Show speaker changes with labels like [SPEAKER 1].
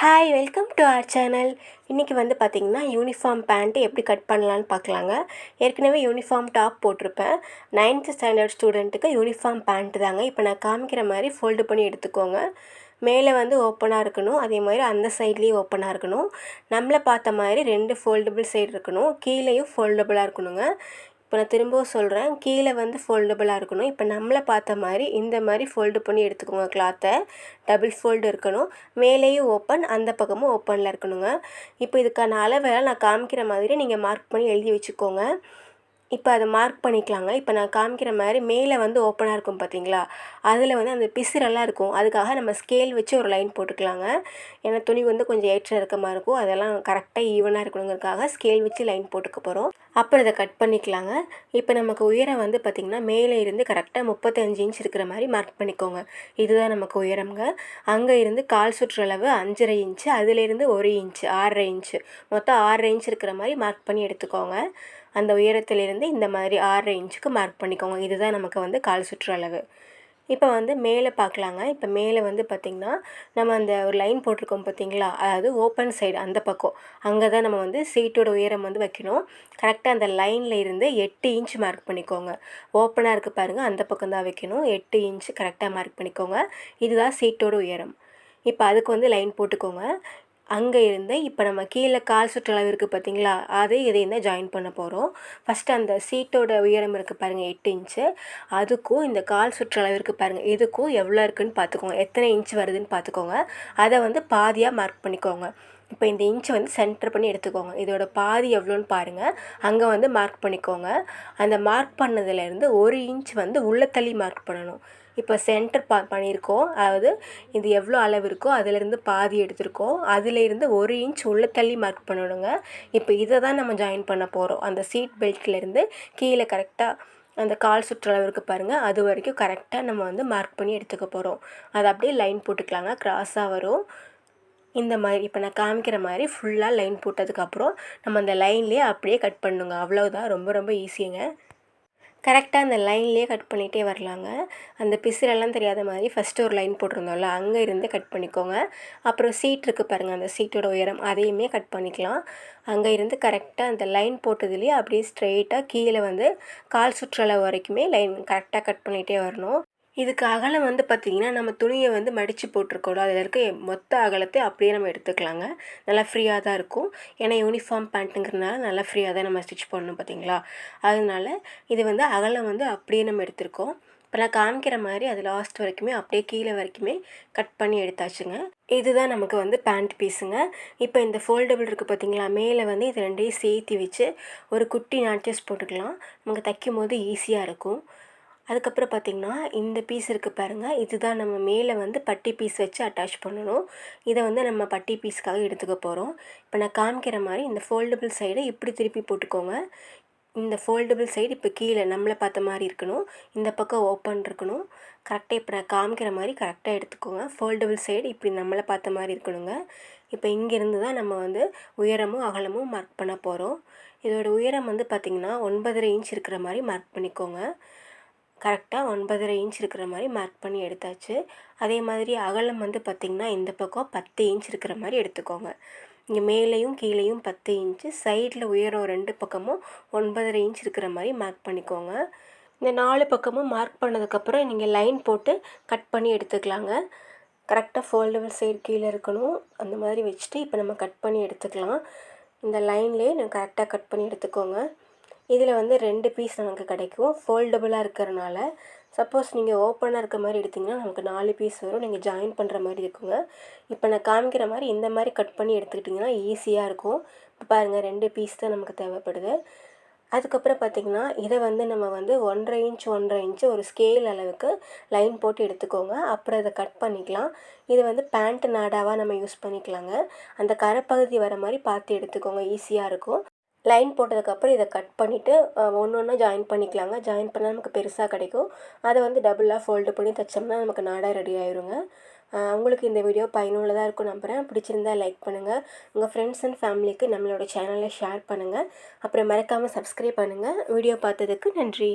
[SPEAKER 1] Hi welcome to our channel. இன்றைக்கி வந்து பார்த்திங்கன்னா யூனிஃபார்ம் பேண்ட்டு எப்படி கட் பண்ணலான்னு பார்க்கலாங்க. ஏற்கனவே யூனிஃபார்ம் டாப் போட்டிருப்பேன். 9th ஸ்டாண்டர்ட் ஸ்டூடெண்ட்டுக்கு யூனிஃபார்ம் பேண்ட்டு தாங்க. இப்போ நான் காமிக்கிற மாதிரி ஃபோல்டு பண்ணி எடுத்துக்கோங்க. மேலே வந்து ஓப்பனாக இருக்கணும், அதே மாதிரி அந்த சைட்லேயும் ஓப்பனாக இருக்கணும். நம்மளை பார்த்த மாதிரி 2 ஃபோல்டபுள் சைடு இருக்கணும், கீழேயும் ஃபோல்டபுளாக இருக்கணுங்க. இப்போ நான் திரும்பவும் சொல்கிறேன், கீழே வந்து ஃபோல்டபுளாக இருக்கணும். இப்போ நம்மளை பார்த்த மாதிரி இந்த மாதிரி ஃபோல்டு பண்ணி எடுத்துக்கோங்க. கிளாத்தை டபுள் ஃபோல்டு இருக்கணும், மேலேயும் ஓப்பன், அந்த பக்கமும் ஓப்பனில் இருக்கணுங்க. இப்போ இதுக்கான அளவெல்லாம் நான் காமிக்கிற மாதிரி நீங்கள் மார்க் பண்ணி எழுதி வச்சுக்கோங்க. இப்போ அதை மார்க் பண்ணிக்கலாங்க. இப்போ நான் காமிக்கிற மாதிரி மேலே வந்து ஓப்பனாக இருக்கும் பார்த்தீங்களா, அதில் வந்து அந்த பிசுரெல்லாம் இருக்கும். அதுக்காக நம்ம ஸ்கேல் வச்சு ஒரு லைன் போட்டுக்கலாங்க. ஏன்னா துணி வந்து கொஞ்சம் ஏற்ற இறக்கமாக இருக்கும், அதெல்லாம் கரெக்டாக ஈவனாக இருக்கணுங்கிறதுக்காக ஸ்கேல் வச்சு லைன் போட்டுக்க போகிறோம். அப்புறம் இதை கட் பண்ணிக்கலாங்க. இப்போ நமக்கு உயரம் வந்து பார்த்திங்கன்னா மேலே இருந்து கரெக்டாக 35 இன்ச் இருக்கிற மாதிரி மார்க் பண்ணிக்கோங்க. இதுதான் நமக்கு உயரம்ங்க. அங்கே இருந்து கால் சுற்றளவு 5.5 இன்ச்சு, அதிலேருந்து 1 இன்ச்சு 6.5 இன்ச்சு, மொத்தம் 6.5 இன்ச் இருக்கிற மாதிரி மார்க் பண்ணி எடுத்துக்கோங்க. அந்த உயரத்திலிருந்து இந்த மாதிரி 6.5 இன்ச்சுக்கு மார்க் பண்ணிக்கோங்க. இதுதான் நமக்கு வந்து கால் சுற்றளவு. இப்போ வந்து மேலே பார்க்கலாங்க. இப்போ மேலே வந்து பார்த்திங்கன்னா நம்ம அந்த ஒரு லைன் போட்டிருக்கோம் பார்த்திங்களா, அதாவது ஓப்பன் சைடு அந்த பக்கம், அங்கே தான் நம்ம வந்து சீட்டோட உயரம் வந்து வைக்கணும். கரெக்டாக அந்த லைனில் இருந்து 8 இன்ச் மார்க் பண்ணிக்கோங்க. ஓப்பனாக இருக்குது பாருங்கள், அந்த பக்கம் தான் வைக்கணும். 8 இன்ச் கரெக்டாக மார்க் பண்ணிக்கோங்க. இதுதான் சீட்டோட உயரம். இப்போ அதுக்கு வந்து லைன் போட்டுக்கோங்க. அங்கே இருந்து இப்போ நம்ம கீழே கால் சுற்றளவு இருக்குது பார்த்திங்களா, இதையும் தான் ஜாயின் பண்ண போகிறோம். ஃபஸ்ட்டு அந்த சீட்டோட உயரம் இருக்குது பாருங்கள் 8 இன்ச்சு, அதுக்கும் இந்த கால் சுற்றளவு இருக்குது பாருங்கள், இதுக்கும் எவ்வளோ இருக்குதுன்னு பார்த்துக்கோங்க, எத்தனை இன்ச் வருதுன்னு பார்த்துக்கோங்க. அதை வந்து பாதியாக மார்க் பண்ணிக்கோங்க. இப்போ இந்த இன்ச்சை வந்து சென்டர் பண்ணி எடுத்துக்கோங்க. இதோட பாதி எவ்வளோன்னு பாருங்கள், அங்கே வந்து மார்க் பண்ணிக்கோங்க. அந்த மார்க் பண்ணதுலேருந்து 1 இன்ச் வந்து உள்ள தள்ளி மார்க் பண்ணணும். இப்போ சென்டர் பண்ணியிருக்கோம், அதாவது இது எவ்வளோ அளவு இருக்கோ அதிலேருந்து பாதி எடுத்திருக்கோம், அதிலேருந்து 1 இன்ச் உள்ள தள்ளி மார்க் பண்ணணுங்க. இப்போ இதை தான் நம்ம ஜாயின் பண்ண போகிறோம். அந்த சீட் பெல்ட்லேருந்து கீழே கரெக்டாக அந்த கால் சுற்றளவு இருக்குது பாருங்கள், அது வரைக்கும் கரெக்டாக நம்ம வந்து மார்க் பண்ணி எடுத்துக்க போகிறோம். அதை அப்படியே லைன் போட்டுக்கலாங்க, க்ராஸாக வரும் இந்த மாதிரி. இப்போ நான் காமிக்கிற மாதிரி ஃபுல்லாக லைன் போட்டதுக்கப்புறம் நம்ம அந்த லைன்லேயே அப்படியே கட் பண்ணுங்க. அவ்வளோதான், ரொம்ப ரொம்ப ஈஸிங்க. கரெக்டாக அந்த லைன்லேயே கட் பண்ணிகிட்டே வரலாங்க. அந்த பிசுரெல்லாம் தெரியாத மாதிரி ஃபஸ்ட்டு ஒரு லைன் போட்டிருந்தோம்ல, அங்கே இருந்து கட் பண்ணிக்கோங்க. அப்புறம் சீட் இருக்குது பாருங்கள், அந்த சீட்டோட உயரம் அதையுமே கட் பண்ணிக்கலாம். அங்கே இருந்து கரெக்டாக அந்த லைன் போட்டதுலேயே அப்படியே ஸ்ட்ரெயிட்டாக கீழே வந்து கால் சுற்றளவு வரைக்குமே லைன் கரெக்டாக கட் பண்ணிகிட்டே வரணும். இதுக்கு அகலம் வந்து பார்த்திங்கன்னா நம்ம துணியை வந்து மடித்து போட்டிருக்கோம், அதில் இருக்க மொத்த அகலத்தை அப்படியே நம்ம எடுத்துக்கலாங்க. நல்லா ஃப்ரீயாக தான் இருக்கும். ஏன்னா யூனிஃபார்ம் பேண்ட்டுங்கிறதுனால நல்லா ஃப்ரீயாக தான் நம்ம ஸ்டிச் பண்ணணும் பார்த்திங்களா. அதனால இது வந்து அகலம் வந்து அப்படியே நம்ம எடுத்திருக்கோம். இப்போ நான் காமிக்கிற மாதிரி அது லாஸ்ட் வரைக்குமே அப்படியே கீழே வரைக்குமே கட் பண்ணி எடுத்தாச்சுங்க. இதுதான் நமக்கு வந்து பேண்ட் பீஸுங்க. இப்போ இந்த ஃபோல்டபுள் இருக்குது பார்த்திங்களா, மேலே வந்து இது ரெண்டையும் சேர்த்து வச்சு ஒரு குட்டி நாட்சஸ் போட்டுக்கலாம். நமக்கு தைக்கும் போது ஈஸியாக இருக்கும். அதுக்கப்புறம் பார்த்திங்கன்னா இந்த பீஸ் இருக்குது பாருங்கள், இதுதான் நம்ம மேலே வந்து பட்டி பீஸ் வச்சு அட்டாச் பண்ணணும். இதை வந்து நம்ம பட்டி பீஸ்க்காக எடுத்துக்க போகிறோம். இப்போ நான் காமிக்கிற மாதிரி இந்த ஃபோல்டபுள் சைடை இப்படி திருப்பி போட்டுக்கோங்க. இந்த ஃபோல்டபுள் சைடு இப்போ கீழே நம்மளை பார்த்த மாதிரி இருக்கணும், இந்த பக்கம் ஓப்பன் இருக்கணும். கரெக்டாக இப்போ நான் காமிக்கிற மாதிரி கரெக்டாக எடுத்துக்கோங்க. ஃபோல்டபுள் சைடு இப்படி நம்மளை பார்த்த மாதிரி இருக்கணுங்க. இப்போ இங்கேருந்து தான் நம்ம வந்து உயரமும் அகலமும் மார்க் பண்ண போகிறோம். இதோட உயரம் வந்து பார்த்திங்கன்னா 9.5 இன்ச் இருக்கிற மாதிரி மார்க் பண்ணிக்கோங்க. கரெக்டாக 9.5 இன்ச் இருக்கிற மாதிரி மார்க் பண்ணி எடுத்தாச்சு. அதே மாதிரி அகலம் வந்து பார்த்திங்கன்னா இந்த பக்கம் 10 இன்ச் இருக்கிற மாதிரி எடுத்துக்கோங்க. இங்கே மேலேயும் கீழேயும் 10 இன்ச்சு, சைடில் உயரம் 2 பக்கமும் 9.5 இன்ச் இருக்கிற மாதிரி மார்க் பண்ணிக்கோங்க. இந்த 4 பக்கமும் மார்க் பண்ணதுக்கப்புறம் நீங்கள் லைன் போட்டு கட் பண்ணி எடுத்துக்கலாங்க. கரெக்டாக ஃபோல்டபுள் சைடு கீழே இருக்கணும், அந்த மாதிரி வச்சுட்டு இப்போ நம்ம கட் பண்ணி எடுத்துக்கலாம். இந்த லைன்லேயே நான் கரெக்டாக கட் பண்ணி எடுத்துக்கோங்க. இதில் வந்து 2 பீஸ் நமக்கு கிடைக்கும் ஃபோல்டபுளாக இருக்கிறனால. சப்போஸ் நீங்கள் ஓப்பனாக இருக்க மாதிரி எடுத்திங்கன்னா நமக்கு 4 பீஸ் வரும், நீங்கள் ஜாயின் பண்ணுற மாதிரி இருக்குங்க. இப்போ நான் காமிக்கிற மாதிரி இந்த மாதிரி கட் பண்ணி எடுத்துக்கிட்டிங்கன்னா ஈஸியாக இருக்கும். இப்போ பாருங்கள் 2 பீஸ் தான் நமக்கு தேவைப்படுது. அதுக்கப்புறம் பார்த்திங்கன்னா இதை வந்து நம்ம வந்து 1.5 இன்ச்சு ஒரு ஸ்கேல் அளவுக்கு லைன் போட்டு எடுத்துக்கோங்க. அப்புறம் இதை கட் பண்ணிக்கலாம். இது வந்து பேண்ட் நாடாவாக நம்ம யூஸ் பண்ணிக்கலாங்க. அந்த கரைப்பகுதி வர மாதிரி பார்த்து எடுத்துக்கோங்க, ஈஸியாக இருக்கும். லைன் போட்டதுக்கப்புறம் இதை கட் பண்ணிவிட்டு ஒன்று ஒன்றா ஜாயின் பண்ணிக்கலாங்க. ஜாயின் பண்ணால் நமக்கு பெருசாக கிடைக்கும். அதை வந்து டபுளாக ஃபோல்டு பண்ணி தைச்சோம்னா நமக்கு நாடாக ரெடி ஆயிருங்க. உங்களுக்கு இந்த வீடியோ பயனுள்ளதாக இருக்கும் நம்புகிறேன். பிடிச்சிருந்தா லைக் பண்ணுங்கள், உங்கள் ஃப்ரெண்ட்ஸ் அண்ட் ஃபேமிலிக்கு நம்மளோட சேனலை ஷேர் பண்ணுங்கள். அப்புறம் மறக்காமல் சப்ஸ்கிரைப் பண்ணுங்கள். வீடியோ பார்த்ததுக்கு நன்றி.